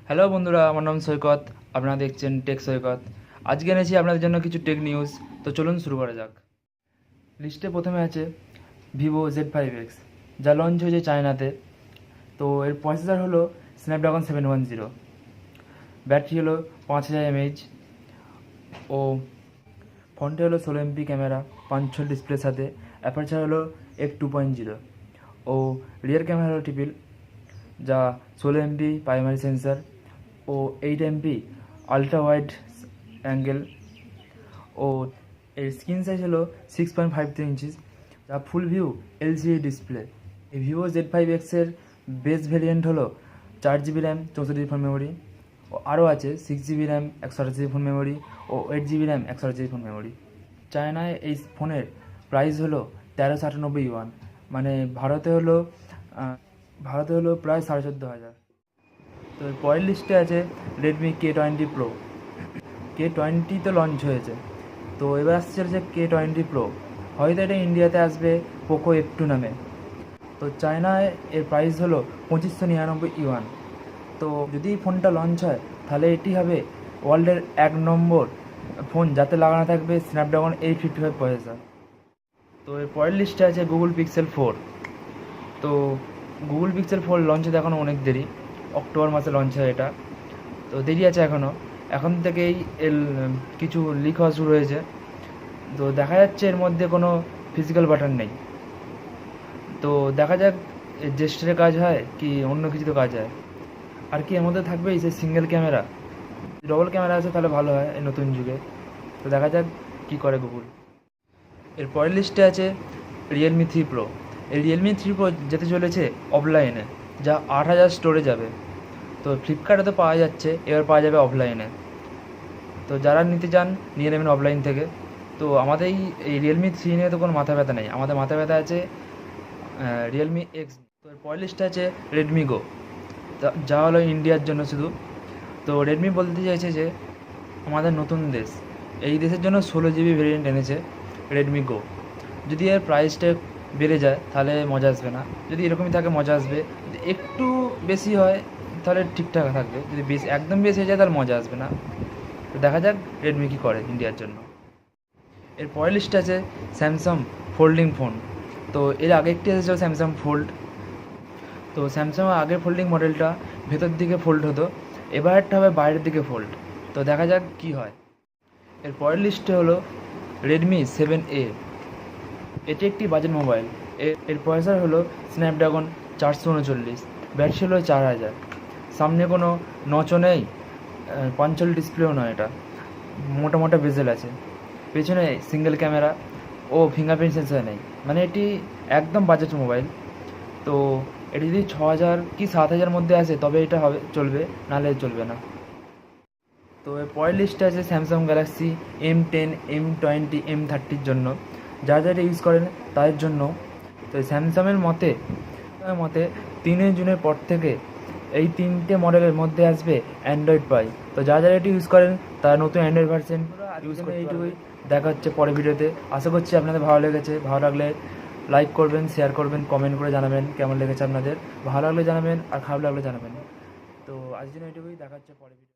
Hello বন্ধুরা, আমার নাম সৈকত। আপনারা দেখছেন টেক সৈকত। আজকে এনেছি আপনাদের জন্য কিছু টেক নিউজ। তো চলুন শুরু করা যাক। লিস্টে প্রথমে আছে ভিভো z5x, যা লঞ্চ হয়েছে চায়নাতে। তো এর প্রসেসর হলো স্ন্যাপড্রাগন 710, ব্যাটারি হলো 5000 mAh ও ফ্রন্টে হলো 16 MP ক্যামেরা 5.6 ডিসপ্লের সাথে। অ্যাপারচার হলো f2.0 ও রিয়ার ক্যামেরা হলো ট্রিপল, যা 16 MP প্রাইমারি সেন্সার ও 8 MP আলট্রা ওয়াইড অ্যাঙ্গেল ও এর স্ক্রিন সাইজ হলো 6.53 ইঞ্চিস, যা ফুল ভিউ এলসিডি ডিসপ্লে। এই ভিভো z5x এর বেস ভেরিয়েন্ট হলো 4GB RAM 64GB phone memory ও আরও আছে 6GB RAM 128GB phone memory ও 8GB RAM 128GB phone memory. চায়নায় এই ফোনের প্রাইস হলো 1398 ইউয়ান, মানে ভারতে হলো প্রায় 14,500। তো পরের লিস্টে আছে রেডমি K20 Pro। K20 তো লঞ্চ হয়েছে, তো এবার আসছে চলেছে K20 Pro। হয়তো এটা ইন্ডিয়াতে আসবে পোকো F2 নামে। তো চায়নায় এর প্রাইস হলো 2599 ইউয়ান। তো যদি এই ফোনটা লঞ্চ হয় তাহলে এটি হবে ওয়ার্ল্ডের 1 নম্বর ফোন যাতে লাগানো থাকবে স্ন্যাপড্রাগন 855 প্রসেসর। তো এর পরের লিস্টে আছে গুগল পিক্সেল 4। তো গুগল পিক্সেল 4 লঞ্চ হতে এখনও অনেক দেরি, অক্টোবর মাসে লঞ্চ হয় এটা। তো দেরি আছে এখনও, এখন থেকেই এর কিছু লিক হওয়া শুরু হয়েছে। তো দেখা যাচ্ছে এর মধ্যে কোনো ফিজিক্যাল বাটন নেই। তো দেখা যাক এর জেস্টারে কাজ হয় কি অন্য কিছুতে কাজ হয়। আর কি এর মধ্যে থাকবে সেই সিঙ্গেল ক্যামেরা, ডবল ক্যামেরা আছে তাহলে ভালো হয় এই নতুন যুগে। তো দেখা যাক কী করে গুগল। এর পরের লিস্টে আছে রিয়েলমি 3 প্রো। এই রিয়েলমি 3 প্রো যেতে চলেছে অফলাইনে, যা 8000 স্টোরে যাবে। তো ফ্লিপকার্টে তো পাওয়া যাচ্ছে, এবার পাওয়া যাবে অফলাইনে। তো যারা নিতে চান নিয়ে নেবেন অফলাইন থেকে। তো আমাদের এই রিয়েলমি 3 নিয়ে তো কোনো মাথা ব্যথা নেই, আমাদের মাথা ব্যথা আছে রিয়েলমি এক্স। তো এর পরের লিস্টে আছে রেডমি গো, যা হলো ইন্ডিয়ার জন্য শুধু। তো রেডমি বলতে চাইছে যে আমাদের নতুন দেশ, এই দেশের জন্য 16GB ভেরিয়েন্ট এনেছে রেডমি গো। যদি এর প্রাইসটা বেড়ে যায় তাহলে মজা আসবে না, যদি এরকমই থাকে মজা আসবে। যদি একটু বেশি হয় তাহলে ঠিকঠাক থাকবে, যদি বেশি একদম বেশি হয়ে যায় তাহলে মজা আসবে না। তো দেখা যাক রেডমি কী করে ইন্ডিয়ার জন্য। এর পরের লিস্টে আছে স্যামসাং ফোল্ডিং ফোন। তো এর আগে একটি এসেছিল স্যামসাং ফোল্ড। তো স্যামসাং আগের ফোল্ডিং মডেলটা ভেতর দিকে ফোল্ড হতো, এবারটা হবে বাইরের দিকে ফোল্ড। তো দেখা যাক কী হয়। এর পরের লিস্টে হলো রেডমি 7A। এটি একটি বাজেট মোবাইল। এর প্রসেসর হলো স্ন্যাপড্রাগন 439, ব্যাটারি হলো 4000। সামনে কোনো নচও নেই, 5 ডিসপ্লেও নয়, এটা মোটা মোটা বেজেল আছে। পেছনে সিঙ্গেল ক্যামেরা ও ফিঙ্গারপ্রিন্ট সেন্সর নেই, মানে এটি একদম বাজেট মোবাইল। তো এটি যদি 6000 কি 7000 মধ্যে আসে তবে এটা হবে, চলবে, নাহলে চলবে না। তো এর পরের লিস্টে আছে Samsung Galaxy M10 M20 M30 জন্য, যারা ইউজ করেন তাদের জন্য। তো স্যামসাংয়ের মতে 3 জুনের পর থেকে এই 3টে মডেলের মধ্যে আসবে অ্যান্ড্রয়েড পাই। তো যারা এটি ইউজ করেন তারা নতুন অ্যান্ড্রয়েড ভার্সন ইউজ করতে এইটুকুই। দেখা হচ্ছে পরের ভিডিওতে। আশা করছি আপনাদের ভালো লেগেছে। ভালো লাগলে লাইক করবেন, শেয়ার করবেন, কমেন্ট করে জানাবেন কেমন লেগেছে আপনাদের। ভালো লাগলে জানাবেন আর খারাপ লাগলে জানাবেন। তো আজকের জন্য এইটুকুই, দেখা হচ্ছে পরের ভিডিও।